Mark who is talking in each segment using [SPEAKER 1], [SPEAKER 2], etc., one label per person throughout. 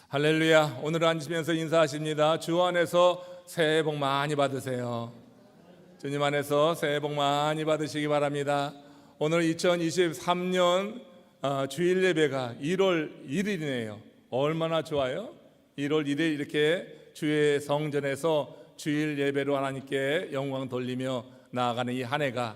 [SPEAKER 1] 할렐루야. 오늘 앉으시면서 인사하십니다. 주 안에서 새해 복 많이 받으세요. 주님 안에서 새해 복 많이 받으시기 바랍니다. 오늘 2023년 주일 예배가 1월 1일이네요. 얼마나 좋아요? 1월 1일 이렇게 주의 성전에서 주일 예배로 하나님께 영광 돌리며 나아가는 이 한 해가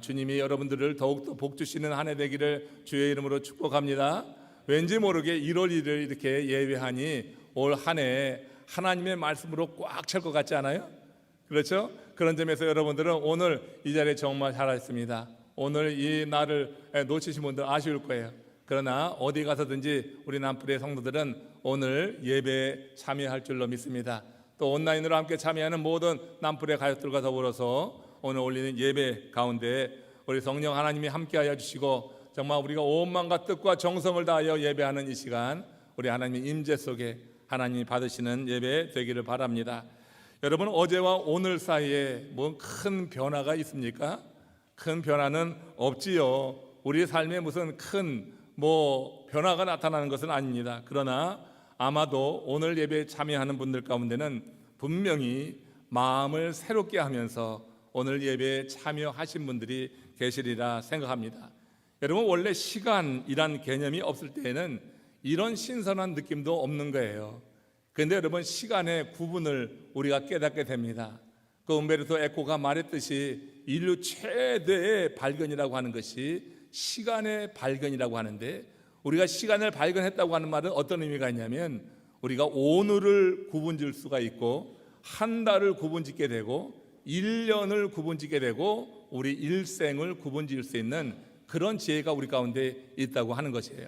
[SPEAKER 1] 주님이 여러분들을 더욱더 복 주시는 한 해 되기를 주의 이름으로 축복합니다. 왠지 모르게 1월 1일 이렇게 예배하니 올 한 해 하나님의 말씀으로 꽉 찰 것 같지 않아요? 그렇죠? 그런 점에서 여러분들은 오늘 이 자리에 정말 잘하셨습니다. 오늘 이 날을 놓치신 분들 아쉬울 거예요. 그러나 어디 가서든지 우리 남불의 성도들은 오늘 예배에 참여할 줄로 믿습니다. 또 온라인으로 함께 참여하는 모든 남불의 가족들과 더불어서 오늘 올리는 예배 가운데 우리 성령 하나님이 함께하여 주시고 정말 우리가 온 마음과 뜻과 정성을 다하여 예배하는 이 시간 우리 하나님의 임재 속에 하나님이 받으시는 예배 되기를 바랍니다. 여러분, 어제와 오늘 사이에 뭐 큰 변화가 있습니까? 큰 변화는 없지요. 우리 삶에 무슨 큰 변화가 나타나는 것은 아닙니다. 그러나 아마도 오늘 예배에 참여하는 분들 가운데는 분명히 마음을 새롭게 하면서 오늘 예배에 참여하신 분들이 계시리라 생각합니다. 여러분, 원래 시간이란 개념이 없을 때에는 이런 신선한 느낌도 없는 거예요. 그런데 여러분, 시간의 구분을 우리가 깨닫게 됩니다. 그 um베르토 에코가 말했듯이 인류 최대의 발견이라고 하는 것이 시간의 발견이라고 하는데, 우리가 시간을 발견했다고 하는 말은 어떤 의미가 있냐면 우리가 오늘을 구분질 수가 있고 한 달을 구분짓게 되고 1년을 구분짓게 되고 우리 일생을 구분질 수 있는 그런 지혜가 우리 가운데 있다고 하는 것이에요.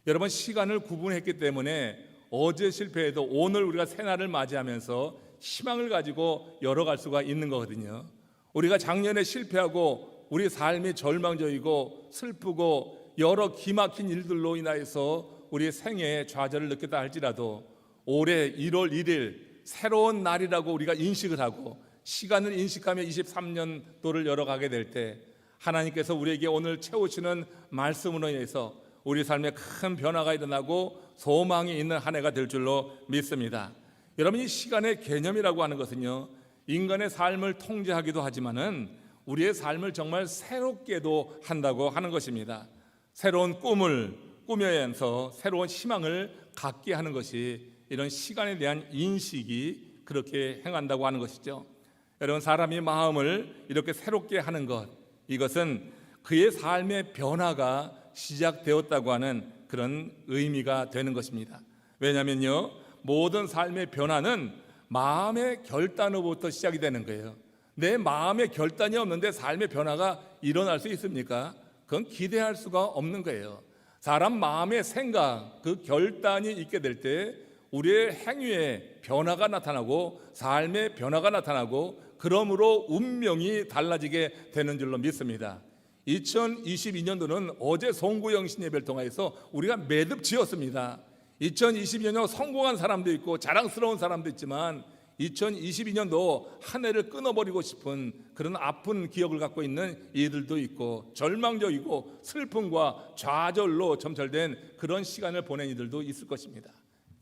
[SPEAKER 1] 여러분, 시간을 구분했기 때문에 어제 실패해도 오늘 우리가 새날을 맞이하면서 희망을 가지고 열어갈 수가 있는 거거든요. 우리가 작년에 실패하고 우리 삶이 절망적이고 슬프고 여러 기막힌 일들로 인하여서 우리의 생애에 좌절을 느꼈다 할지라도 올해 1월 1일 새로운 날이라고 우리가 인식을 하고 시간을 인식하며 23년도를 열어가게 될 때 하나님께서 우리에게 오늘 채우시는 말씀으로 인해서 우리 삶에 큰 변화가 일어나고 소망이 있는 한 해가 될 줄로 믿습니다. 여러분, 이 시간의 개념이라고 하는 것은요, 인간의 삶을 통제하기도 하지만은 우리의 삶을 정말 새롭게도 한다고 하는 것입니다. 새로운 꿈을 꾸면서 새로운 희망을 갖게 하는 것이 이런 시간에 대한 인식이 그렇게 행한다고 하는 것이죠. 여러분, 사람이 마음을 이렇게 새롭게 하는 것, 이것은 그의 삶의 변화가 시작되었다고 하는 그런 의미가 되는 것입니다. 왜냐하면요, 모든 삶의 변화는 마음의 결단으로부터 시작이 되는 거예요. 내 마음의 결단이 없는데 삶의 변화가 일어날 수 있습니까? 그건 기대할 수가 없는 거예요. 사람 마음의 생각, 그 결단이 있게 될 때 우리의 행위에 변화가 나타나고 삶의 변화가 나타나고 그러므로 운명이 달라지게 되는 줄로 믿습니다. 2022년도는 어제 송구영신 예배를 통해서 우리가 매듭지었습니다. 2022년도 성공한 사람도 있고 자랑스러운 사람도 있지만 2022년도 한 해를 끊어버리고 싶은 그런 아픈 기억을 갖고 있는 이들도 있고 절망적이고 슬픔과 좌절로 점철된 그런 시간을 보낸 이들도 있을 것입니다.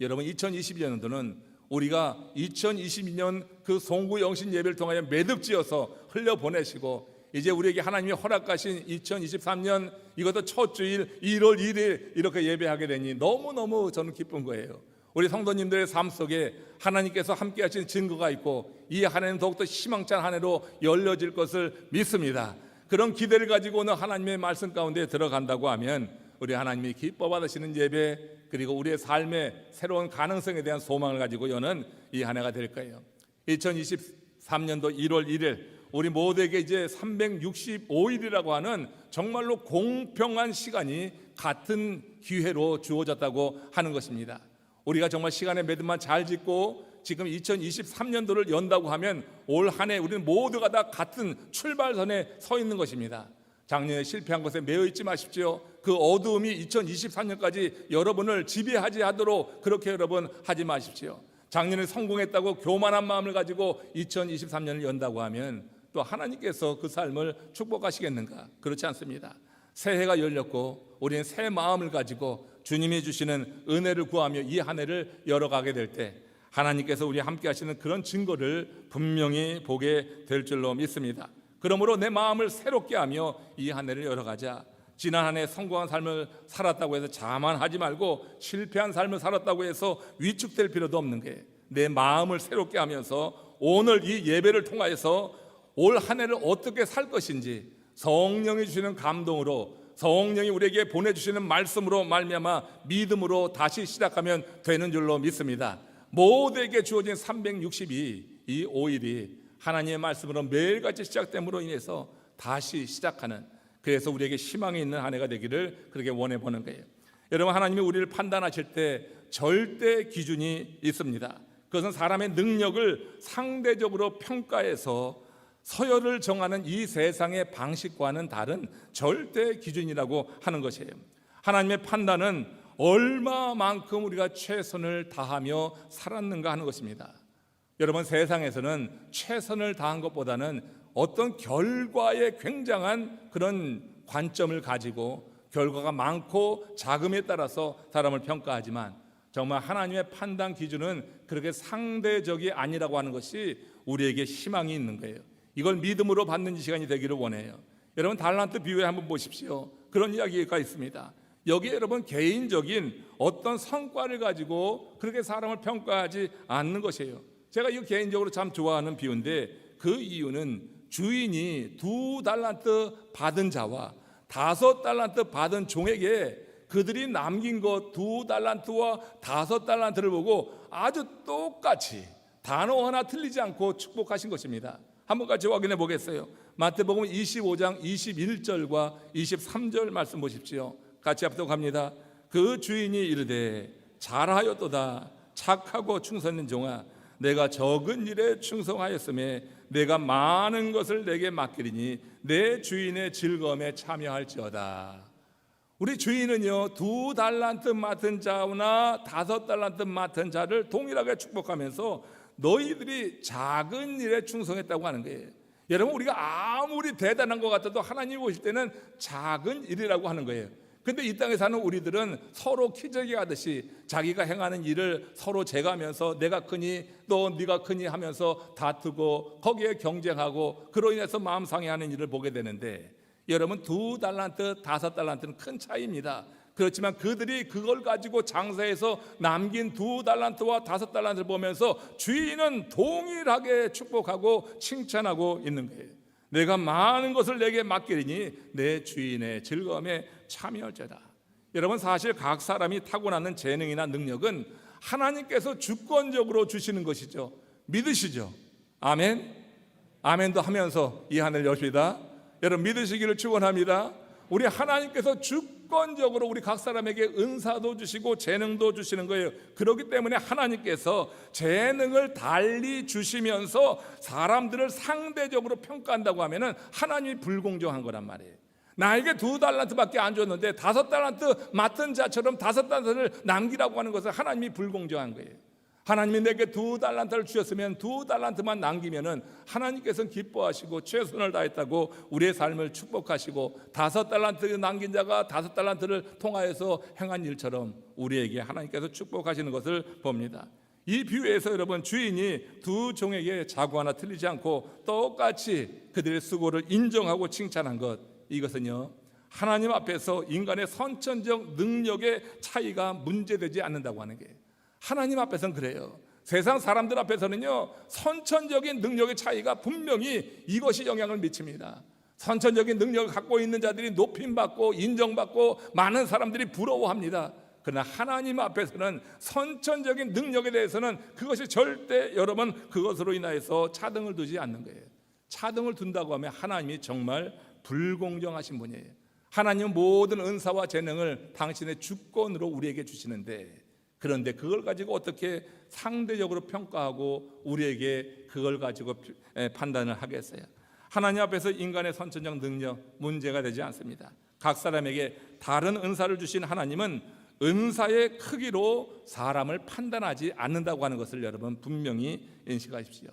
[SPEAKER 1] 여러분, 2022년도는 우리가 2022년 그 송구영신 예배를 통하여 매듭지어서 흘려보내시고 이제 우리에게 하나님이 허락하신 2023년 이것도 첫 주일 1월 1일 이렇게 예배하게 되니 너무너무 저는 기쁜 거예요. 우리 성도님들의 삶 속에 하나님께서 함께 하신 증거가 있고 이 한 해는 더욱더 희망찬 한 해로 열려질 것을 믿습니다. 그런 기대를 가지고 오늘 하나님의 말씀 가운데 들어간다고 하면 우리 하나님이 기뻐 받으시는 예배, 그리고 우리의 삶의 새로운 가능성에 대한 소망을 가지고 여는 이 한 해가 될 거예요. 2023년도 1월 1일 우리 모두에게 이제 365일이라고 하는 정말로 공평한 시간이 같은 기회로 주어졌다고 하는 것입니다. 우리가 정말 시간의 매듭만 잘 짓고 지금 2023년도를 연다고 하면 올 한 해 우리는 모두가 다 같은 출발선에 서 있는 것입니다. 작년에 실패한 것에 매여 있지 마십시오. 그 어두움이 2023년까지 여러분을 지배하지 않도록 그렇게 여러분 하지 마십시오. 작년에 성공했다고 교만한 마음을 가지고 2023년을 연다고 하면 또 하나님께서 그 삶을 축복하시겠는가? 그렇지 않습니다. 새해가 열렸고 우리는 새 마음을 가지고 주님이 주시는 은혜를 구하며 이 한 해를 열어가게 될 때 하나님께서 우리 함께 하시는 그런 증거를 분명히 보게 될 줄로 믿습니다. 그러므로 내 마음을 새롭게 하며 이 한 해를 열어가자. 지난 한 해 성공한 삶을 살았다고 해서 자만하지 말고 실패한 삶을 살았다고 해서 위축될 필요도 없는 게 내 마음을 새롭게 하면서 오늘 이 예배를 통하여서 올 한 해를 어떻게 살 것인지 성령이 주시는 감동으로 성령이 우리에게 보내주시는 말씀으로 말미암아 믿음으로 다시 시작하면 되는 줄로 믿습니다. 모두에게 주어진 362 이 5일이 하나님의 말씀으로 매일같이 시작됨으로 인해서 다시 시작하는, 그래서 우리에게 희망이 있는 한 해가 되기를 그렇게 원해보는 거예요. 여러분, 하나님이 우리를 판단하실 때 절대 기준이 있습니다. 그것은 사람의 능력을 상대적으로 평가해서 서열을 정하는 이 세상의 방식과는 다른 절대 기준이라고 하는 것이에요. 하나님의 판단은 얼마만큼 우리가 최선을 다하며 살았는가 하는 것입니다. 여러분, 세상에서는 최선을 다한 것보다는 어떤 결과에 굉장한 그런 관점을 가지고 결과가 많고 작음에 따라서 사람을 평가하지만 정말 하나님의 판단 기준은 그렇게 상대적이 아니라고 하는 것이 우리에게 희망이 있는 거예요. 이걸 믿음으로 받는 시간이 되기를 원해요. 여러분, 달란트 비유에 한번 보십시오. 그런 이야기가 있습니다. 여기에 여러분 개인적인 어떤 성과를 가지고 그렇게 사람을 평가하지 않는 것이에요. 제가 이거 개인적으로 참 좋아하는 비유인데 그 이유는 주인이 2달란트 받은 자와 5달란트 받은 종에게 그들이 남긴 것 2달란트와 5달란트를 보고 아주 똑같이 단어 하나 틀리지 않고 축복하신 것입니다. 한번 같이 확인해 보겠어요. 마태복음 25장 21절과 23절 말씀 보십시오. 같이 앞서 갑니다. 그 주인이 이르되 잘하였도다 착하고 충성된 종아, 내가 적은 일에 충성하였음에 내가 많은 것을 내게 맡기리니 내 주인의 즐거움에 참여할지어다. 우리 주인은요 2달란트 맡은 자나 5달란트 맡은 자를 동일하게 축복하면서 너희들이 작은 일에 충성했다고 하는 거예요. 여러분, 우리가 아무리 대단한 것 같아도 하나님이 보실 때는 작은 일이라고 하는 거예요. 근데 이 땅에 사는 우리들은 서로 키재기 하듯이 자기가 행하는 일을 서로 재가면서 내가 크니 또 네가 크니 하면서 다투고 거기에 경쟁하고 그로 인해서 마음 상해하는 일을 보게 되는데, 여러분 2달란트 5달란트는 큰 차이입니다. 그렇지만 그들이 그걸 가지고 장사해서 남긴 2달란트와 5달란트를 보면서 주인은 동일하게 축복하고 칭찬하고 있는 거예요. 내가 많은 것을 내게 맡기리니 내 주인의 즐거움에 참여할지어다. 여러분, 사실 각 사람이 타고나는 재능이나 능력은 하나님께서 주권적으로 주시는 것이죠. 믿으시죠? 아멘. 아멘도 하면서 이 한 해를 여십니다. 여러분, 믿으시기를 축원합니다. 우리 하나님께서 주권적으로 우리 각 사람에게 은사도 주시고 재능도 주시는 거예요. 그렇기 때문에 하나님께서 재능을 달리 주시면서 사람들을 상대적으로 평가한다고 하면은 하나님이 불공정한 거란 말이에요. 나에게 2달란트밖에 안 줬는데 5달란트 맡은 자처럼 5달란트를 남기라고 하는 것은 하나님이 불공정한 거예요. 하나님이 내게 2달란트를 주셨으면 2달란트만 남기면은 하나님께서는 기뻐하시고 최선을 다했다고 우리의 삶을 축복하시고 5달란트 남긴 자가 5달란트를 통하여서 행한 일처럼 우리에게 하나님께서 축복하시는 것을 봅니다. 이 비유에서 여러분, 주인이 2 종에게 자고 하나 틀리지 않고 똑같이 그들의 수고를 인정하고 칭찬한 것, 이것은요 하나님 앞에서 인간의 선천적 능력의 차이가 문제되지 않는다고 하는 게, 하나님 앞에서는 그래요. 세상 사람들 앞에서는요 선천적인 능력의 차이가 분명히 이것이 영향을 미칩니다. 선천적인 능력을 갖고 있는 자들이 높임받고 인정받고 많은 사람들이 부러워합니다. 그러나 하나님 앞에서는 선천적인 능력에 대해서는 그것이 절대 여러분 그것으로 인하여서 차등을 두지 않는 거예요. 차등을 둔다고 하면 하나님이 정말 불공정하신 분이에요. 하나님은 모든 은사와 재능을 당신의 주권으로 우리에게 주시는데, 그런데 그걸 가지고 어떻게 상대적으로 평가하고 우리에게 그걸 가지고 판단을 하겠어요? 하나님 앞에서 인간의 선천적 능력 문제가 되지 않습니다. 각 사람에게 다른 은사를 주신 하나님은 은사의 크기로 사람을 판단하지 않는다고 하는 것을 여러분 분명히 인식하십시오.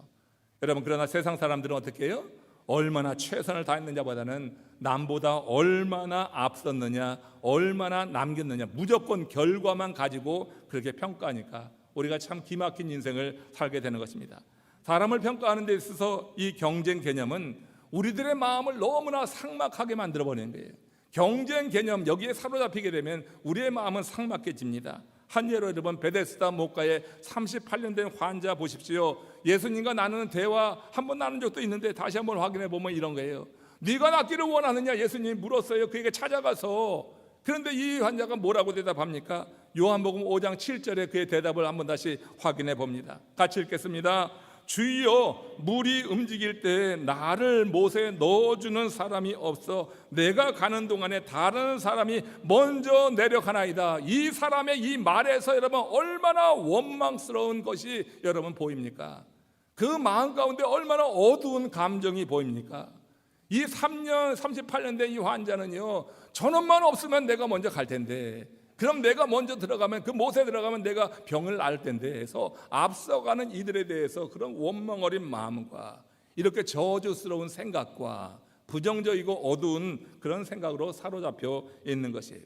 [SPEAKER 1] 여러분, 그러나 세상 사람들은 어떻게 해요? 얼마나 최선을 다했느냐보다는 남보다 얼마나 앞섰느냐, 얼마나 남겼느냐, 무조건 결과만 가지고 그렇게 평가하니까 우리가 참 기막힌 인생을 살게 되는 것입니다. 사람을 평가하는 데 있어서 이 경쟁 개념은 우리들의 마음을 너무나 삭막하게 만들어버리는 거예요. 경쟁 개념, 여기에 사로잡히게 되면 우리의 마음은 삭막해집니다. 한 예로 여러분, 베데스다 목가에 38년 된 환자 보십시오. 예수님과 나누는 대화 한번 나눈 적도 있는데 다시 한번 확인해 보면 이런 거예요. 네가 낫기를 원하느냐 예수님이 물었어요. 그에게 찾아가서. 그런데 이 환자가 뭐라고 대답합니까? 요한복음 5장 7절에 그의 대답을 한번 다시 확인해 봅니다. 같이 읽겠습니다. 주여, 물이 움직일 때 나를 못에 넣어주는 사람이 없어 내가 가는 동안에 다른 사람이 먼저 내려가나이다. 이 사람의 이 말에서 여러분 얼마나 원망스러운 것이 여러분 보입니까? 그 마음 가운데 얼마나 어두운 감정이 보입니까? 이 38년 된 이 환자는요, 저놈만 없으면 내가 먼저 갈 텐데, 그럼 내가 먼저 들어가면, 그 못에 들어가면 내가 병을 앓을 텐데 해서 앞서가는 이들에 대해서 그런 원망 어린 마음과 이렇게 저주스러운 생각과 부정적이고 어두운 그런 생각으로 사로잡혀 있는 것이에요.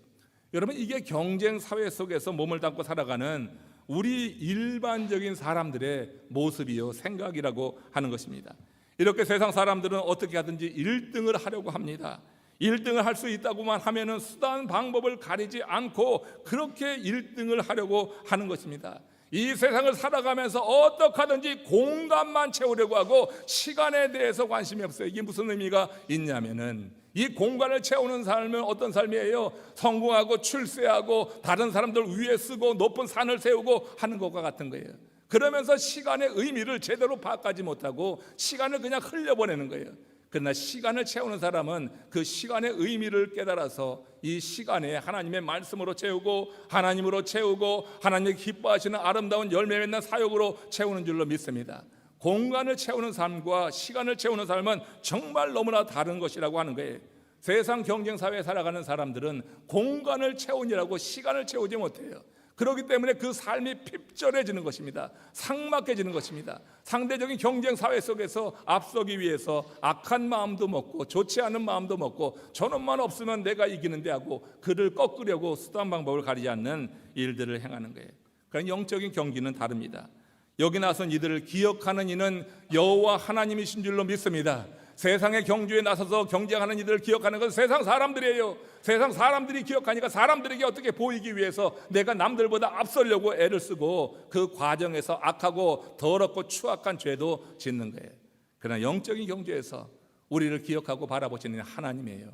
[SPEAKER 1] 여러분, 이게 경쟁 사회 속에서 몸을 담고 살아가는 우리 일반적인 사람들의 모습이요, 생각이라고 하는 것입니다. 이렇게 세상 사람들은 어떻게 하든지 1등을 하려고 합니다. 1등을 할 수 있다고만 하면은 수단 방법을 가리지 않고 그렇게 1등을 하려고 하는 것입니다. 이 세상을 살아가면서 어떻게 하든지 공간만 채우려고 하고 시간에 대해서 관심이 없어요. 이게 무슨 의미가 있냐면은 이 공간을 채우는 삶은 어떤 삶이에요? 성공하고 출세하고 다른 사람들 위에 쓰고 높은 산을 세우고 하는 것과 같은 거예요. 그러면서 시간의 의미를 제대로 파악하지 못하고 시간을 그냥 흘려보내는 거예요. 그러나 시간을 채우는 사람은 그 시간의 의미를 깨달아서 이 시간에 하나님의 말씀으로 채우고 하나님으로 채우고 하나님이 기뻐하시는 아름다운 열매 맺는 사역으로 채우는 줄로 믿습니다. 공간을 채우는 삶과 시간을 채우는 삶은 정말 너무나 다른 것이라고 하는 거예요. 세상 경쟁 사회에 살아가는 사람들은 공간을 채우느라고 시간을 채우지 못해요. 그렇기 때문에 그 삶이 핍절해지는 것입니다. 삭막해지는 것입니다. 상대적인 경쟁 사회 속에서 앞서기 위해서 악한 마음도 먹고 좋지 않은 마음도 먹고 저놈만 없으면 내가 이기는데 하고 그를 꺾으려고 수단 방법을 가리지 않는 일들을 행하는 거예요. 그러나 영적인 경기는 다릅니다. 여기 나선 이들을 기억하는 이는 여호와 하나님이신 줄로 믿습니다. 세상의 경주에 나서서 경쟁하는 이들을 기억하는 것은 세상 사람들이에요. 세상 사람들이 기억하니까 사람들에게 어떻게 보이기 위해서 내가 남들보다 앞서려고 애를 쓰고 그 과정에서 악하고 더럽고 추악한 죄도 짓는 거예요. 그러나 영적인 경주에서 우리를 기억하고 바라보시는 하나님이에요.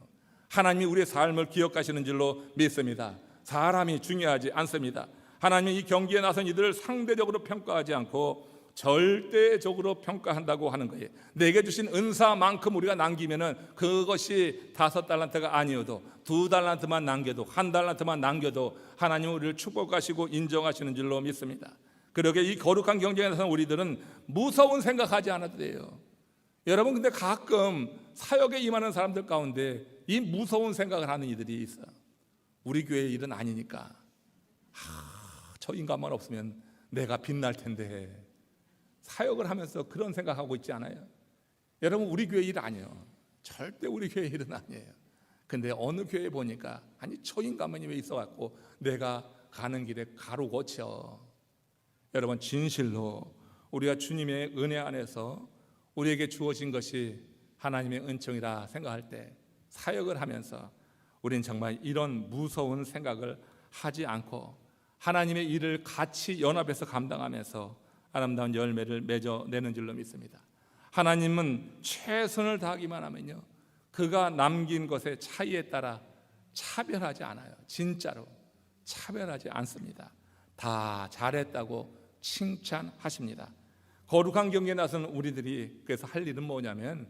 [SPEAKER 1] 하나님이 우리의 삶을 기억하시는 줄로 믿습니다. 사람이 중요하지 않습니다. 하나님이 이 경기에 나선 이들을 상대적으로 평가하지 않고 절대적으로 평가한다고 하는 거예요. 내게 주신 은사만큼 우리가 남기면은 그것이 5달란트가 아니어도 2달란트만 남겨도 1달란트만 남겨도 하나님 우리를 축복하시고 인정하시는 줄로 믿습니다. 그러게 이 거룩한 경쟁에 나선 우리들은 무서운 생각하지 않아도 돼요. 여러분, 근데 가끔 사역에 임하는 사람들 가운데 이 무서운 생각을 하는 이들이 있어요. 우리 교회 일은 아니니까 저 인간만 없으면 내가 빛날 텐데. 사역을 하면서 그런 생각하고 있지 않아요? 여러분, 우리 교회 일 아니에요. 절대 우리 교회 일은 아니에요. 근데 어느 교회 보니까 아니 저 인간만이 왜 있어갖고 내가 가는 길에 가로 고쳐. 여러분, 진실로 우리가 주님의 은혜 안에서 우리에게 주어진 것이 하나님의 은총이라 생각할 때 사역을 하면서 우리는 정말 이런 무서운 생각을 하지 않고 하나님의 일을 같이 연합해서 감당하면서 아름다운 열매를 맺어내는 줄로 믿습니다. 하나님은 최선을 다하기만 하면요, 그가 남긴 것의 차이에 따라 차별하지 않아요. 진짜로 차별하지 않습니다. 다 잘했다고 칭찬하십니다. 거룩한 경계에 나선 우리들이 그래서 할 일은 뭐냐면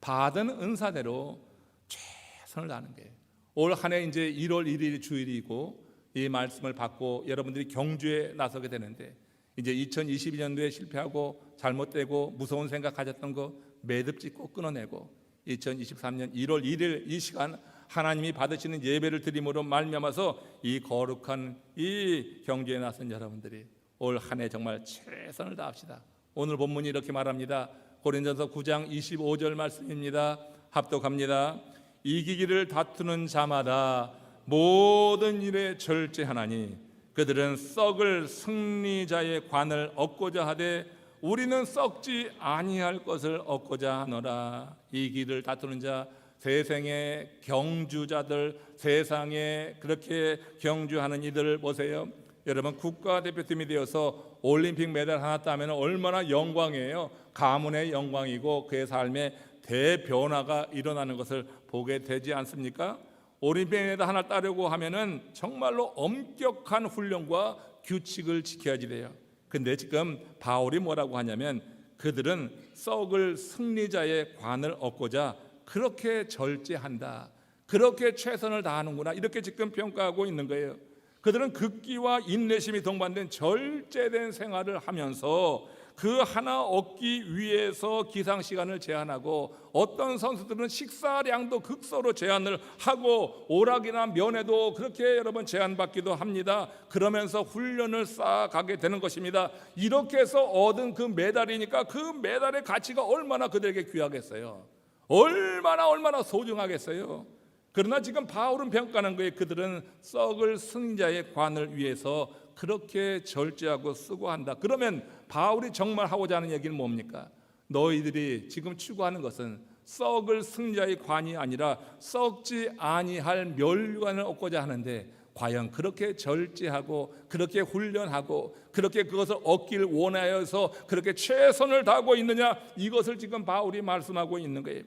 [SPEAKER 1] 받은 은사대로 최선을 다하는 거예요. 올 한 해 이제 1월 1일이 주일이고 이 말씀을 받고 여러분들이 경주에 나서게 되는데 이제 2022년도에 실패하고 잘못되고 무서운 생각 가졌던 거 매듭 짓고 끊어내고 2023년 1월 1일 이 시간 하나님이 받으시는 예배를 드림으로 말미암아서 이 거룩한 이 경주에 나선 여러분들이 올 한 해 정말 최선을 다합시다. 오늘 본문이 이렇게 말합니다. 고린도서 9장 25절 말씀입니다. 합독합니다. 이기기를 다투는 자마다 모든 일에 절제하나니 그들은 썩을 승리자의 관을 얻고자 하되 우리는 썩지 아니할 것을 얻고자 하노라. 이 길을 다투는 자, 세상의 경주자들, 세상에 그렇게 경주하는 이들을 보세요. 여러분, 국가대표팀이 되어서 올림픽 메달 하나 따면 얼마나 영광이에요. 가문의 영광이고 그의 삶에 대변화가 일어나는 것을 보게 되지 않습니까? 올림픽 메달 하나 따려고 하면은 정말로 엄격한 훈련과 규칙을 지켜야지 돼요. 근데 지금 바울이 뭐라고 하냐면 그들은 썩을 승리자의 관을 얻고자 그렇게 절제한다, 그렇게 최선을 다하는구나, 이렇게 지금 평가하고 있는 거예요. 그들은 극기와 인내심이 동반된 절제된 생활을 하면서 그 하나 얻기 위해서 기상시간을 제한하고, 어떤 선수들은 식사량도 극소로 제한을 하고 오락이나 면회도 그렇게 여러분 제한받기도 합니다. 그러면서 훈련을 쌓아가게 되는 것입니다. 이렇게 해서 얻은 그 메달이니까 그 메달의 가치가 얼마나 그들에게 귀하겠어요. 얼마나 소중하겠어요. 그러나 지금 바울은 평가하는 거예요. 그들은 썩을 승자의 관을 위해서 그렇게 절제하고 수고한다. 그러면 바울이 정말 하고자 하는 얘기는 뭡니까? 너희들이 지금 추구하는 것은 썩을 승자의 관이 아니라 썩지 아니할 멸류관을 얻고자 하는데, 과연 그렇게 절제하고 그렇게 훈련하고 그렇게 그것을 얻길 원하여서 그렇게 최선을 다하고 있느냐, 이것을 지금 바울이 말씀하고 있는 거예요.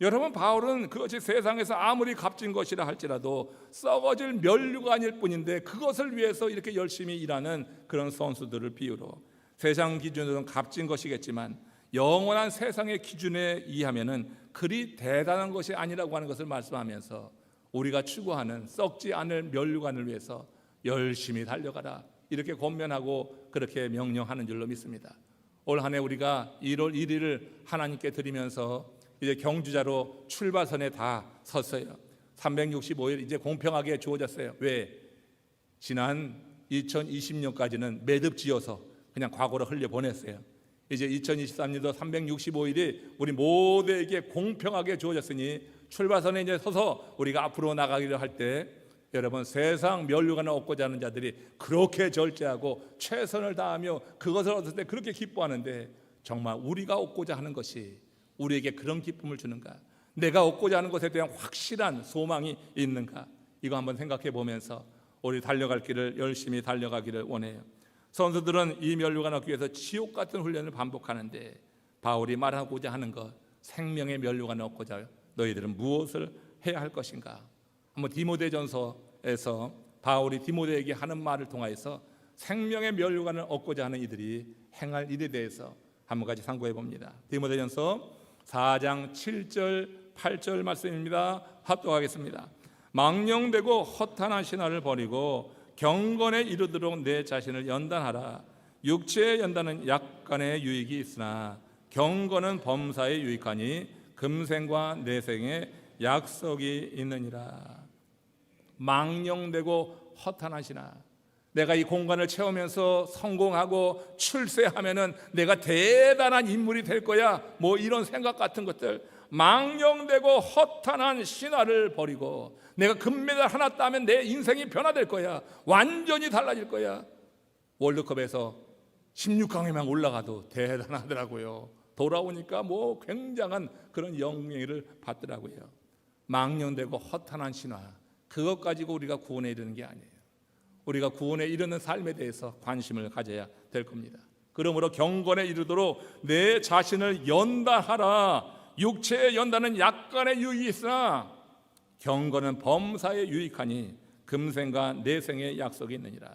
[SPEAKER 1] 여러분, 바울은 그것이 세상에서 아무리 값진 것이라 할지라도 썩어질 면류관일 뿐인데 그것을 위해서 이렇게 열심히 일하는 그런 선수들을 비유로, 세상 기준으로는 값진 것이겠지만 영원한 세상의 기준에 의하면은 그리 대단한 것이 아니라고 하는 것을 말씀하면서 우리가 추구하는 썩지 않을 면류관을 위해서 열심히 달려가라, 이렇게 권면하고 그렇게 명령하는 줄로 믿습니다. 올 한 해 우리가 1월 1일을 하나님께 드리면서 이제 경주자로 출발선에 다 섰어요. 365일 이제 공평하게 주어졌어요. 왜? 지난 2020년까지는 매듭지어서 그냥 과거로 흘려보냈어요. 이제 2023년도 365일이 우리 모두에게 공평하게 주어졌으니 출발선에 이제 서서 우리가 앞으로 나가기를 할 때, 여러분, 세상 면류관을 얻고자 하는 자들이 그렇게 절제하고 최선을 다하며 그것을 얻을 때 그렇게 기뻐하는데, 정말 우리가 얻고자 하는 것이 우리에게 그런 기쁨을 주는가? 내가 얻고자 하는 것에 대한 확실한 소망이 있는가? 이거 한번 생각해 보면서 우리 달려갈 길을 열심히 달려가기를 원해요. 선수들은 이 면류관 얻기 위해서 지옥 같은 훈련을 반복하는데, 바울이 말하고자 하는 것, 생명의 면류관을 얻고자 너희들은 무엇을 해야 할 것인가? 한번 디모데전서에서 바울이 디모데에게 하는 말을 통하여서 생명의 면류관을 얻고자 하는 이들이 행할 일에 대해서 한번 같이 상고해 봅니다. 디모데전서 4장 7절 8절 말씀입니다. 합독하겠습니다. 망령되고 허탄한 신화를 버리고 경건에 이르도록 내 자신을 연단하라. 육체의 연단은 약간의 유익이 있으나 경건은 범사에 유익하니 금생과 내생에 약속이 있느니라. 망령되고 허탄한 신화, 내가 이 공간을 채우면서 성공하고 출세하면은 내가 대단한 인물이 될 거야, 뭐 이런 생각 같은 것들, 망령되고 허탄한 신화를 버리고 내가 금메달 하나 따면 내 인생이 변화될 거야, 완전히 달라질 거야. 월드컵에서 16강에만 올라가도 대단하더라고요. 돌아오니까 뭐 굉장한 그런 영예를 받더라고요. 망령되고 허탄한 신화, 그것 가지고 우리가 구원에 이르는 게 아니에요. 우리가 구원에 이르는 삶에 대해서 관심을 가져야 될 겁니다. 그러므로 경건에 이르도록 내 자신을 연단하라. 육체의 연단은 약간의 유익이 있으나 경건은 범사에 유익하니 금생과 내생의 약속이 있느니라.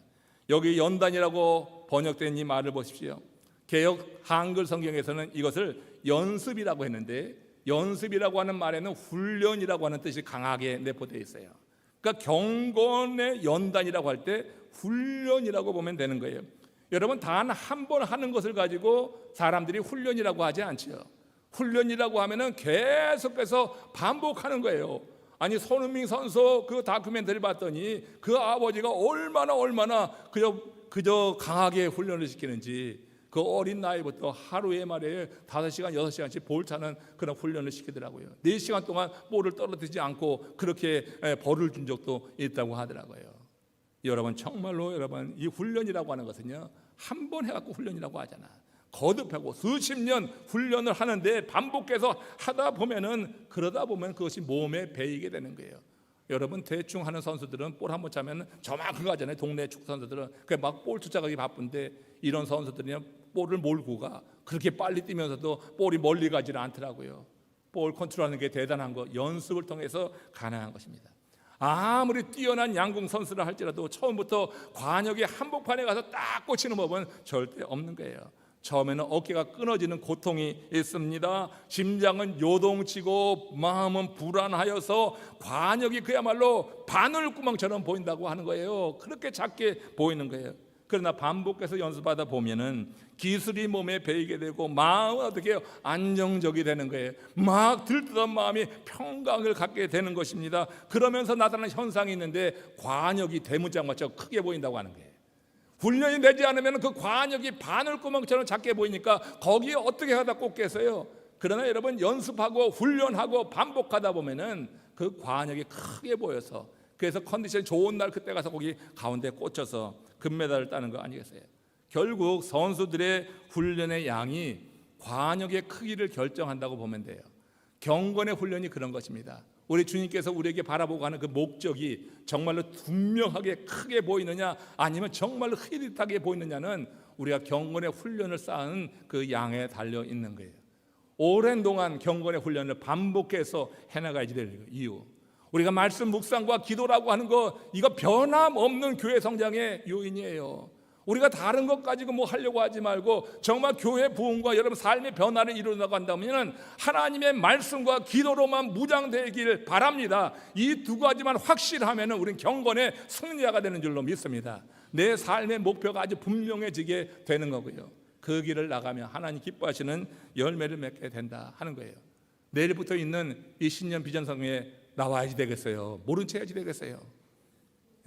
[SPEAKER 1] 여기 연단이라고 번역된 이 말을 보십시오. 개역 한글 성경에서는 이것을 연습이라고 했는데, 연습이라고 하는 말에는 훈련이라고 하는 뜻이 강하게 내포되어 있어요. 그러니까 경건의 연단이라고 할 때 훈련이라고 보면 되는 거예요. 여러분, 단 한 번 하는 것을 가지고 사람들이 훈련이라고 하지 않죠. 훈련이라고 하면은 계속해서 반복하는 거예요. 아니, 손흥민 선수 그 다큐멘터리 봤더니 그 아버지가 얼마나 그저 강하게 훈련을 시키는지, 그 어린 나이부터 하루에 말이에요 5시간 6시간씩 볼 차는 그런 훈련을 시키더라고요. 4시간 동안 볼을 떨어뜨리지 않고 그렇게 벌을 준 적도 있다고 하더라고요. 여러분 정말로 여러분 이 훈련이라고 하는 것은요 한 번 해갖고 훈련이라고 하잖아. 거듭하고 수십 년 훈련을 하는데 반복해서 하다 보면은 그러다 보면 그것이 몸에 배이게 되는 거예요. 여러분 대충 하는 선수들은 볼 한번 차면 저만큼 가잖아요. 동네 축구 선수들은 막 볼 쫓아가기 바쁜데 이런 선수들이 볼을 몰고 가. 그렇게 빨리 뛰면서도 볼이 멀리 가지를 않더라고요. 볼 컨트롤하는 게 대단한 거 연습을 통해서 가능한 것입니다. 아무리 뛰어난 양궁 선수를 할지라도 처음부터 관역의 한복판에 가서 딱 꽂히는 법은 절대 없는 거예요. 처음에는 어깨가 끊어지는 고통이 있습니다. 심장은 요동치고 마음은 불안하여서 관역이 그야말로 바늘구멍처럼 보인다고 하는 거예요. 그렇게 작게 보이는 거예요. 그러나 반복해서 연습하다 보면은 기술이 몸에 배이게 되고 마음은 어떻게 해요? 안정적이 되는 거예요. 막 들뜨던 마음이 평강을 갖게 되는 것입니다. 그러면서 나타나는 현상이 있는데 관역이 대문짝mat처럼 크게 보인다고 하는 거예요. 훈련이 되지 않으면 그 관역이 바늘구멍처럼 작게 보이니까 거기에 어떻게 하다 꽂겠어요? 그러나 여러분 연습하고 훈련하고 반복하다 보면은 그 관역이 크게 보여서 그래서 컨디션이 좋은 날 그때 가서 거기 가운데 꽂혀서 금메달을 따는 거 아니겠어요? 결국 선수들의 훈련의 양이 관역의 크기를 결정한다고 보면 돼요. 경건의 훈련이 그런 것입니다. 우리 주님께서 우리에게 바라보고 하는 그 목적이 정말로 분명하게 크게 보이느냐 아니면 정말로 흐릿하게 보이느냐는 우리가 경건의 훈련을 쌓은 그 양에 달려 있는 거예요. 오랜 동안 경건의 훈련을 반복해서 해나가야지 될 이유, 우리가 말씀 묵상과 기도라고 하는 거 이거 변함없는 교회 성장의 요인이에요. 우리가 다른 것 가지고 뭐 하려고 하지 말고 정말 교회 부흥과 여러분 삶의 변화를 이루려고 한다면 하나님의 말씀과 기도로만 무장되길 바랍니다. 이 두 가지만 확실하면 우리는 경건의 승리자가 되는 줄로 믿습니다. 내 삶의 목표가 아주 분명해지게 되는 거고요. 그 길을 나가면 하나님 기뻐하시는 열매를 맺게 된다 하는 거예요. 내일부터 있는 이 신년 비전성회에 나와야지 되겠어요? 모른 채 해야지 되겠어요?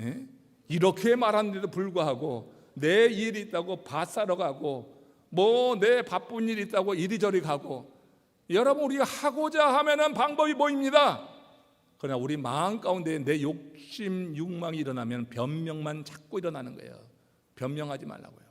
[SPEAKER 1] 예? 이렇게 말하는데도 불구하고 내 일이 있다고 밭 사러 가고 뭐 내 바쁜 일이 있다고 이리저리 가고, 여러분 우리가 하고자 하면은 방법이 보입니다. 그러나 우리 마음 가운데 내 욕심 욕망이 일어나면 변명만 자꾸 일어나는 거예요. 변명하지 말라고요.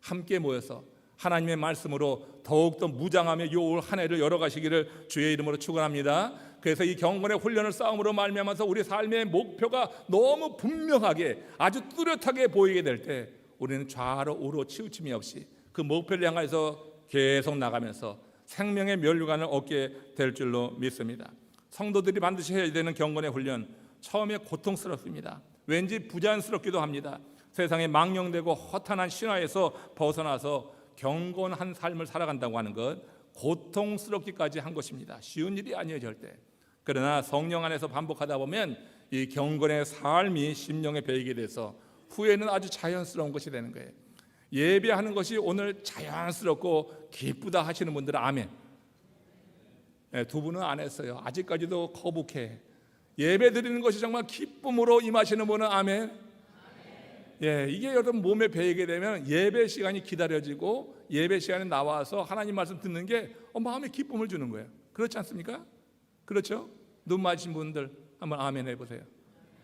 [SPEAKER 1] 함께 모여서 하나님의 말씀으로 더욱더 무장하며 요 한 해를 열어가시기를 주의 이름으로 축원합니다. 그래서 이 경건의 훈련을 싸움으로 말미암아서 우리 삶의 목표가 너무 분명하게 아주 뚜렷하게 보이게 될 때 우리는 좌로 우로 치우침이 없이 그 목표를 향해서 계속 나가면서 생명의 면류관을 얻게 될 줄로 믿습니다. 성도들이 반드시 해야 되는 경건의 훈련, 처음에 고통스럽습니다. 왠지 부자연스럽기도 합니다. 세상에 망령되고 허탄한 신화에서 벗어나서 경건한 삶을 살아간다고 하는 것 고통스럽기까지 한 것입니다. 쉬운 일이 아니에요 절대. 그러나 성령 안에서 반복하다 보면 이 경건의 삶이 심령에 배이게 돼서 후에는 아주 자연스러운 것이 되는 거예요. 예배하는 것이 오늘 자연스럽고 기쁘다 하시는 분들은 아멘. 네, 두 분은 안 했어요. 아직까지도 거북해. 예배 드리는 것이 정말 기쁨으로 임하시는 분은 아멘. 예, 이게 여러분 몸에 배이게 되면 예배 시간이 기다려지고 예배 시간에 나와서 하나님 말씀 듣는 게 마음에 기쁨을 주는 거예요. 그렇지 않습니까? 그렇죠? 눈 맞으신 분들 한번 아멘 해보세요.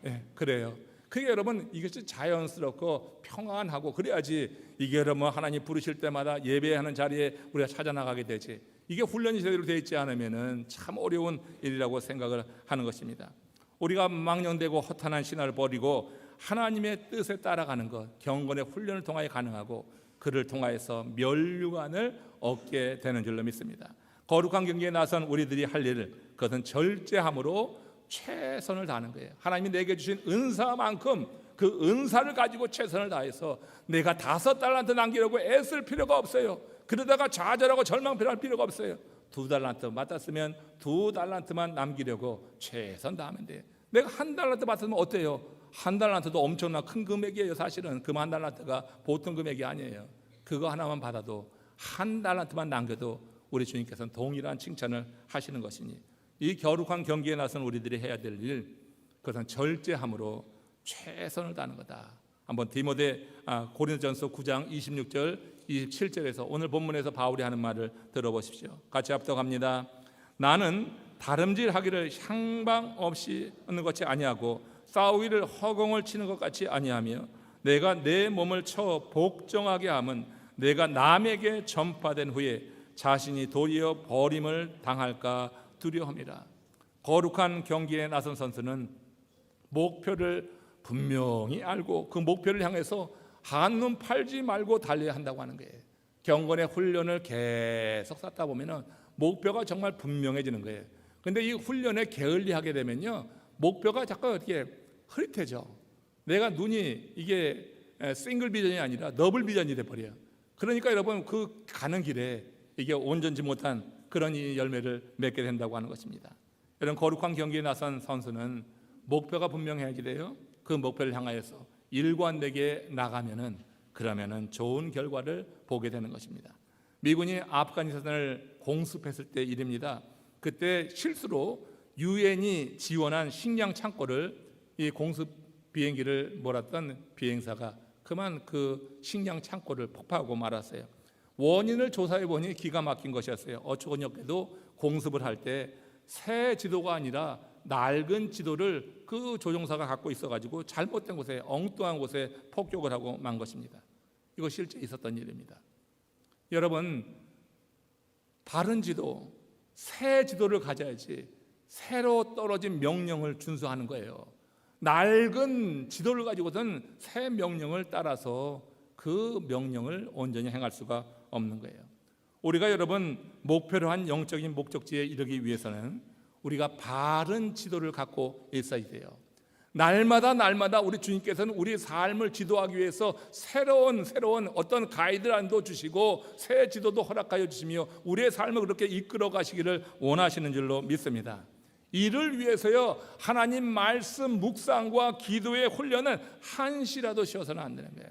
[SPEAKER 1] 예, 그래요. 그게 여러분 이것이 자연스럽고 평안하고 그래야지 이게 여러분 하나님 부르실 때마다 예배하는 자리에 우리가 찾아 나가게 되지. 이게 훈련이 제대로 되어 있지 않으면은 참 어려운 일이라고 생각을 하는 것입니다. 우리가 망령되고 허탄한 신화를 버리고 하나님의 뜻에 따라가는 것, 경건의 훈련을 통하여 가능하고 그를 통하여서 면류관을 얻게 되는 줄로 믿습니다. 거룩한 경기에 나선 우리들이 할 일을 그것은 절제함으로 최선을 다하는 거예요. 하나님이 내게 주신 은사만큼 그 은사를 가지고 최선을 다해서 내가 5달란트 남기려고 애쓸 필요가 없어요. 그러다가 좌절하고 절망 필요할 필요가 없어요. 2달란트 맡았으면 2달란트만 남기려고 최선 다하면 돼요. 내가 1달란트 맡으면 어때요? 1달란트도 엄청난 큰 금액이에요. 사실은 그 1달란트가 보통 금액이 아니에요. 그거 하나만 받아도 1달란트만 남겨도 우리 주님께서는 동일한 칭찬을 하시는 것이니 이 거룩한 경기에 나선 우리들이 해야 될 일, 그것은 절제함으로 최선을 다하는 거다. 한번 디모데 고린도전서 9장 26절 27절에서 오늘 본문에서 바울이 하는 말을 들어보십시오. 같이 합독합니다. 나는 다름질하기를 향방 없이 하는 것이 아니하고 싸우기를 허공을 치는 것 같이 아니하며 내가 내 몸을 쳐 복종하게 함은 내가 남에게 전파된 후에 자신이 도리어 버림을 당할까 두려움이라. 거룩한 경기에 나선 선수는 목표를 분명히 알고 그 목표를 향해서 한눈 팔지 말고 달려야 한다고 하는 거예요. 경건의 훈련을 계속 쌓다 보면은 목표가 정말 분명해지는 거예요. 근데 이 훈련에 게을리하게 되면요, 목표가 자꾸 어떻게 흐릿해져. 내가 눈이 이게 싱글 비전이 아니라 더블 비전이 돼 버려요. 그러니까 여러분 그 가는 길에 이게 온전치 못한 그런 이 열매를 맺게 된다고 하는 것입니다. 이런 거룩한 경기에 나선 선수는 목표가 분명해야지 돼요. 그 목표를 향하여서 일관되게 나가면은 그러면은 좋은 결과를 보게 되는 것입니다. 미군이 아프가니스탄을 공습했을 때 일입니다. 그때 실수로 유엔이 지원한 식량 창고를 이 공습 비행기를 몰았던 비행사가 그만 그 식량 창고를 폭파하고 말았어요. 원인을 조사해 보니 기가 막힌 것이었어요. 어처구니없게도 공습을 할 때 새 지도가 아니라 낡은 지도를 그 조종사가 갖고 있어가지고 잘못된 곳에 엉뚱한 곳에 폭격을 하고 만 것입니다. 이거 실제 있었던 일입니다. 여러분, 바른 지도, 새 지도를 가져야지 새로 떨어진 명령을 준수하는 거예요. 낡은 지도를 가지고선 새 명령을 따라서 그 명령을 온전히 행할 수가 없는 거예요. 우리가 여러분 목표로 한 영적인 목적지에 이르기 위해서는 우리가 바른 지도를 갖고 있어야 돼요. 날마다 우리 주님께서는 우리의 삶을 지도하기 위해서 새로운 어떤 가이드라인도 주시고 새 지도도 허락하여 주시며 우리의 삶을 그렇게 이끌어 가시기를 원하시는 줄로 믿습니다. 이를 위해서요, 하나님 말씀 묵상과 기도의 훈련은 한시라도 쉬어서는 안 되는 거예요.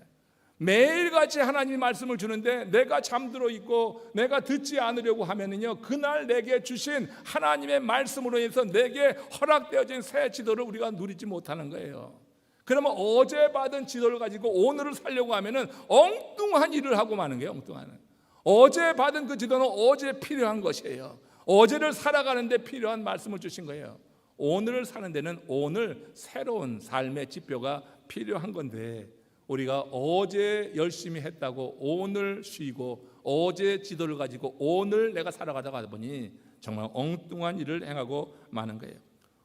[SPEAKER 1] 매일같이 하나님 말씀을 주는데 내가 잠들어 있고 내가 듣지 않으려고 하면은요, 그날 내게 주신 하나님의 말씀으로 인해서 내게 허락되어진 새 지도를 우리가 누리지 못하는 거예요. 그러면 어제 받은 지도를 가지고 오늘을 살려고 하면은 엉뚱한 일을 하고 마는 거예요. 엉뚱한. 어제 받은 그 지도는 어제 필요한 것이에요. 어제를 살아가는데 필요한 말씀을 주신 거예요. 오늘을 사는 데는 오늘 새로운 삶의 지표가 필요한 건데 우리가 어제 열심히 했다고 오늘 쉬고 어제 지도를 가지고 오늘 내가 살아가다가 보니 정말 엉뚱한 일을 행하고 마는 거예요.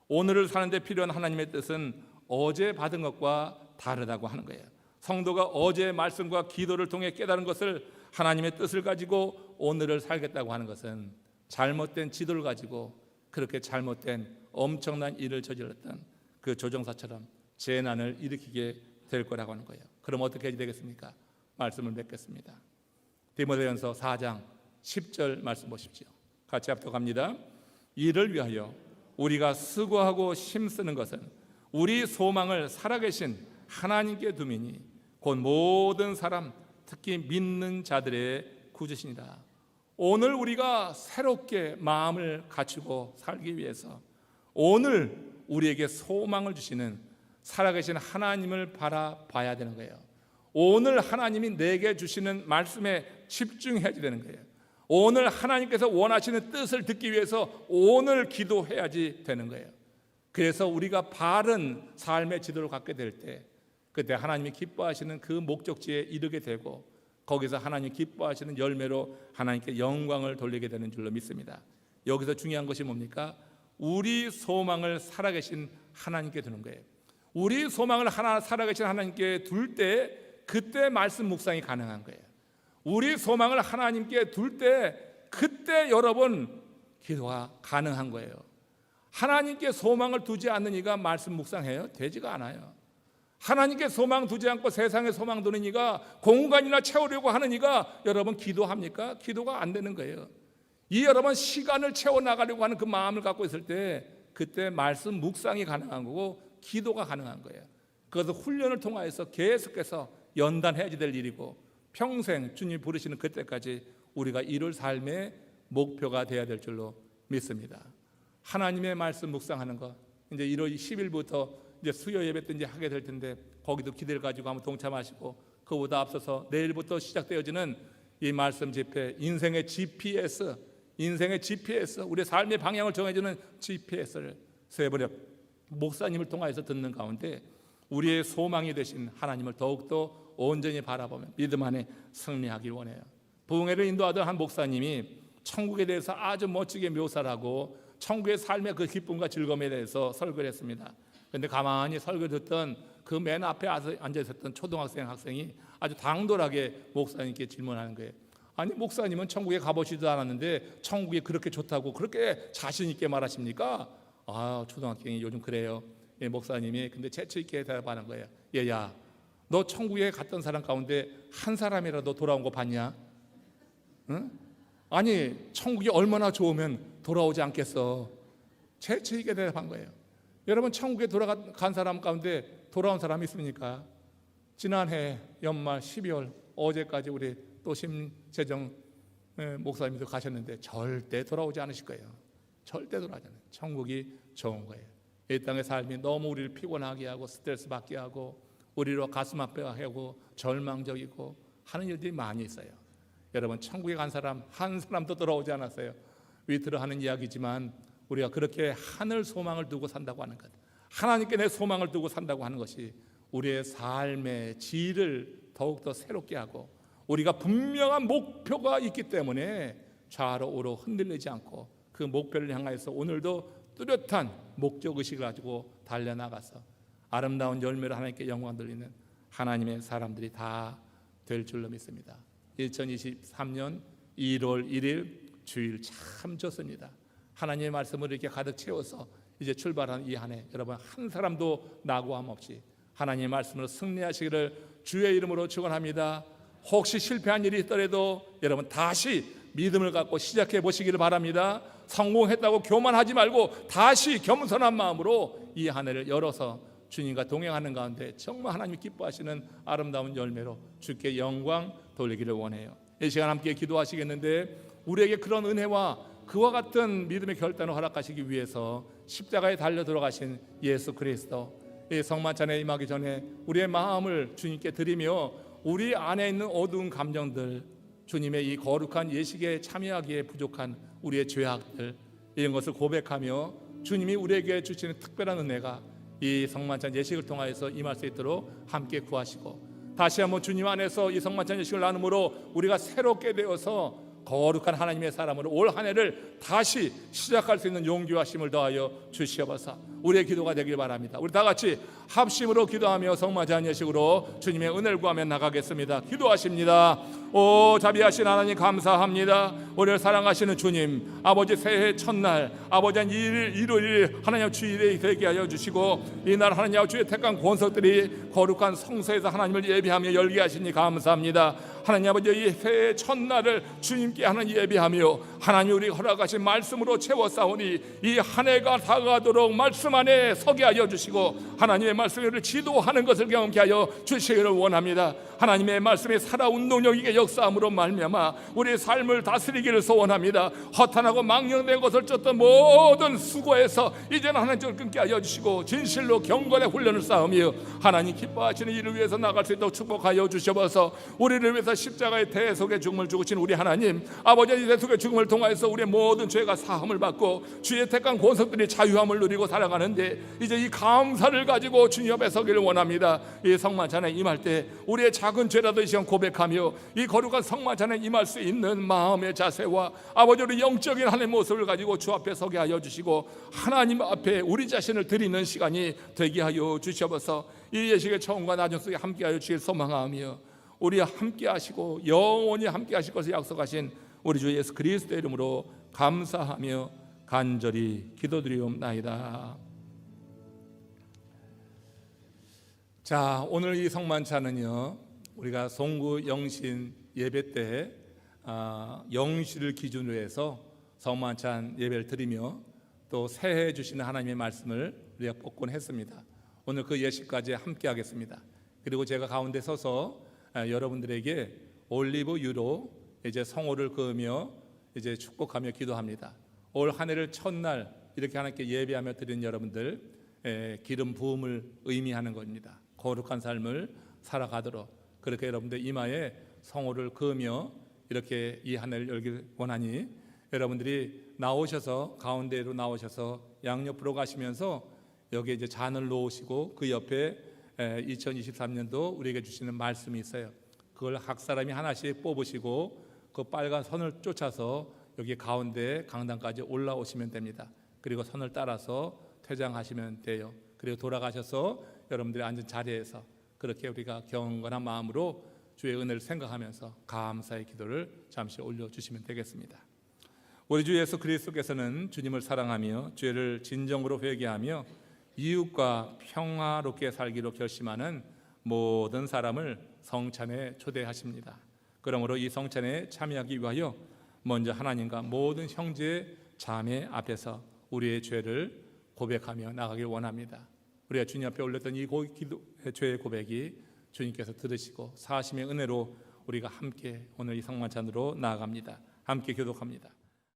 [SPEAKER 1] 오늘을 사는데 필요한 하나님의 뜻은 어제 받은 것과 다르다고 하는 거예요. 성도가 어제 말씀과 기도를 통해 깨달은 것을 하나님의 뜻을 가지고 오늘을 살겠다고 하는 것은 잘못된 지도를 가지고 그렇게 잘못된 엄청난 일을 저질렀던 그 조종사처럼 재난을 일으키게 될 거라고 하는 거예요. 그럼 어떻게 해야 되겠습니까? 말씀을 맺겠습니다. 디모데전서 4장 10절 말씀 보십시오. 같이 합독합니다. 이를 위하여 우리가 수고하고 힘쓰는 것은 우리 소망을 살아계신 하나님께 두미니 곧 모든 사람 특히 믿는 자들의 구주시니라. 오늘 우리가 새롭게 마음을 갖추고 살기 위해서 오늘 우리에게 소망을 주시는 살아계신 하나님을 바라봐야 되는 거예요. 오늘 하나님이 내게 주시는 말씀에 집중해야지 되는 거예요. 오늘 하나님께서 원하시는 뜻을 듣기 위해서 오늘 기도해야지 되는 거예요. 그래서 우리가 바른 삶의 지도를 갖게 될 때 그때 하나님이 기뻐하시는 그 목적지에 이르게 되고 거기서 하나님 기뻐하시는 열매로 하나님께 영광을 돌리게 되는 줄로 믿습니다. 여기서 중요한 것이 뭡니까? 우리 소망을 살아계신 하나님께 두는 거예요. 우리 소망을 살아계신 하나님께 둘 때 그때 말씀 묵상이 가능한 거예요. 우리 소망을 하나님께 둘 때 그때 여러분 기도가 가능한 거예요. 하나님께 소망을 두지 않는 이가 말씀 묵상해요? 되지가 않아요. 하나님께 소망 두지 않고 세상에 소망 두는 이가 공간이나 채우려고 하는 이가 여러분 기도합니까? 기도가 안 되는 거예요. 이 여러분 시간을 채워나가려고 하는 그 마음을 갖고 있을 때 그때 말씀 묵상이 가능한 거고 기도가 가능한 거예요. 그것을 훈련을 통하여서 계속해서 연단해야지 될 일이고 평생 주님 부르시는 그때까지 우리가 이룰 삶의 목표가 되어야 될 줄로 믿습니다. 하나님의 말씀 묵상하는 거 이제 1월 10일부터 이제 수요 예배 때 이제 하게 될 텐데 거기도 기대를 가지고 한번 동참하시고 그보다 앞서서 내일부터 시작되어지는 이 말씀 집회, 인생의 GPS, 우리의 삶의 방향을 정해주는 GPS를 세번역 목사님을 통해서 듣는 가운데 우리의 소망이 되신 하나님을 더욱더 온전히 바라보며 믿음 안에 승리하길 원해요. 부흥회를 인도하던 한 목사님이 천국에 대해서 아주 멋지게 묘사를 하고 천국의 삶의 그 기쁨과 즐거움에 대해서 설교를 했습니다. 그런데 가만히 설교를 듣던 그 맨 앞에 앉아 있었던 학생이 아주 당돌하게 목사님께 질문하는 거예요. 아니, 목사님은 천국에 가보지도 않았는데 천국이 그렇게 좋다고 그렇게 자신 있게 말하십니까? 아, 초등학생이 요즘 그래요. 예, 목사님이 근데 재치 있게 대답하는 거예요. 얘야, 너 천국에 갔던 사람 가운데 한 사람이라도 돌아온 거 봤냐? 응? 아니, 천국이 얼마나 좋으면 돌아오지 않겠어. 재치 있게 대답한 거예요. 여러분, 천국에 돌아간 사람 가운데 돌아온 사람이 있습니까? 지난해 연말 12월 어제까지 우리 또 심재정 목사님도 가셨는데 절대 돌아오지 않으실 거예요. 절대 돌아오지 않아요. 천국이 좋은 거예요. 이 땅의 삶이 너무 우리를 피곤하게 하고 스트레스 받게 하고 우리로 가슴 아파하게 하고 절망적이고 하는 일들이 많이 있어요. 여러분, 천국에 간 사람 한 사람도 돌아오지 않았어요. 위트로 하는 이야기지만 우리가 그렇게 하늘 소망을 두고 산다고 하는 것, 하나님께 내 소망을 두고 산다고 하는 것이 우리의 삶의 질을 더욱더 새롭게 하고 우리가 분명한 목표가 있기 때문에 좌로 우로 흔들리지 않고 그 목표를 향하여서 오늘도 뚜렷한 목적의식을 가지고 달려나가서 아름다운 열매를 하나님께 영광 돌리는 하나님의 사람들이 다 될 줄로 믿습니다. 2023년 1월 1일 주일 참 좋습니다. 하나님의 말씀을 이렇게 가득 채워서 이제 출발한 이 한 해 여러분 한 사람도 낙오함 없이 하나님의 말씀으로 승리하시기를 주의 이름으로 축원합니다. 혹시 실패한 일이 있더라도 여러분 다시 믿음을 갖고 시작해 보시기를 바랍니다. 성공했다고 교만하지 말고 다시 겸손한 마음으로 이 한 해를 열어서 주님과 동행하는 가운데 정말 하나님이 기뻐하시는 아름다운 열매로 주께 영광 돌리기를 원해요. 이 시간 함께 기도하시겠는데 우리에게 그런 은혜와 그와 같은 믿음의 결단을 허락하시기 위해서 십자가에 달려 들어가신 예수 그리스도, 이 성만찬에 임하기 전에 우리의 마음을 주님께 드리며 우리 안에 있는 어두운 감정들, 주님의 이 거룩한 예식에 참여하기에 부족한 우리의 죄악들, 이런 것을 고백하며 주님이 우리에게 주시는 특별한 은혜가 이 성만찬 예식을 통하여서 임할 수 있도록 함께 구하시고 다시 한번 주님 안에서 이 성만찬 예식을 나눔으로 우리가 새롭게 되어서 거룩한 하나님의 사람으로 올 한 해를 다시 시작할 수 있는 용기와 힘을 더하여 주시옵소서. 우리의 기도가 되길 바랍니다. 우리 다 같이 합심으로 기도하며 성만찬 예식으로 주님의 은혜를 구하며 나가겠습니다. 기도하십니다. 오 자비하신 하나님 감사합니다. 우리를 사랑하시는 주님, 아버지 새해 첫날 아버지 1월 1일 하나님 주일에 되게 하여 주시고 이날 하나님 주의 택한 권속들이 거룩한 성소에서 하나님을 예배하며 열게 하시니 감사합니다. 하나님 아버지 이 새해 첫날을 주님께 하나님 예배하며 하나님 우리 허락하신 말씀으로 채워싸우니 이 한 해가 다가가도록 말씀 안에 서게 하여 주시고 하나님의 말씀을 지도하는 것을 경험케 하여 주시기를 원합니다. 하나님의 말씀이 살아온 능력이게 역사함으로 말미암아 우리의 삶을 다스리기를 소원합니다. 허탄하고 망령된 것을 쫓던 모든 수고에서 이제는 하나님을 끊게 하여 주시고 진실로 경건의 훈련을 쌓으며 하나님 기뻐하시는 일을 위해서 나갈 수 있도록 축복하여 주셔서 우리를 위해서 십자가의 대속의 죽음을 죽으신 우리 하나님 아버지의 대속의 죽음을 통하여서 우리의 모든 죄가 사함을 받고 주의 택한 권속들이 자유함을 누리고 살아가는데 이제 이 감사를 가지고 주님 옆에 서기를 원합니다. 이 성만찬에 임할 때 우리의 작은 죄라도 이 시간 고백하며 이 거룩한 성만찬에 임할 수 있는 마음의 자세와 아버지 우리 영적인 하나님의 모습을 가지고 주 앞에 서게 하여 주시고 하나님 앞에 우리 자신을 드리는 시간이 되게 하여 주시옵소서. 이 예식의 처음과 나중 속에 함께 하여 주실 소망하며 우리와 함께 하시고 영원히 함께 하실 것을 약속하신 우리 주 예수 그리스도의 이름으로 감사하며 간절히 기도드리옵나이다. 자, 오늘 이 성만찬은요 우리가 송구 영신 예배 때 영시를 기준으로 해서 성만찬 예배를 드리며 또 새해 주시는 하나님의 말씀을 우리가 뽑곤 했습니다. 오늘 그 예식까지 함께 하겠습니다. 그리고 제가 가운데 서서 여러분들에게 올리브 유로 이제 성호를 그으며 이제 축복하며 기도합니다. 올 한 해를 첫날 이렇게 하나님께 예배하며 드리는 여러분들 기름 부음을 의미하는 겁니다. 거룩한 삶을 살아가도록 그렇게 여러분들 이마에 성호를 그으며 이렇게 이 하늘을 열길 원하니 여러분들이 나오셔서 가운데로 나오셔서 양옆으로 가시면서 여기에 이제 잔을 놓으시고 그 옆에 2023년도 우리에게 주시는 말씀이 있어요. 그걸 각 사람이 하나씩 뽑으시고 그 빨간 선을 쫓아서 여기 가운데 강당까지 올라오시면 됩니다. 그리고 선을 따라서 퇴장하시면 돼요. 그리고 돌아가셔서 여러분들이 앉은 자리에서 그렇게 우리가 경건한 마음으로 주의 은혜를 생각하면서 감사의 기도를 잠시 올려주시면 되겠습니다. 우리 주 예수 그리스도께서는 주님을 사랑하며 죄를 진정으로 회개하며 이웃과 평화롭게 살기로 결심하는 모든 사람을 성찬에 초대하십니다. 그러므로 이 성찬에 참여하기 위하여 먼저 하나님과 모든 형제 자매 앞에서 우리의 죄를 고백하며 나가길 원합니다. 우리가 주님 앞에 올렸던 이 죄의 고백이 주님께서 들으시고 사하심의 은혜로 우리가 함께 오늘 이 성만찬으로 나아갑니다. 함께 교독합니다.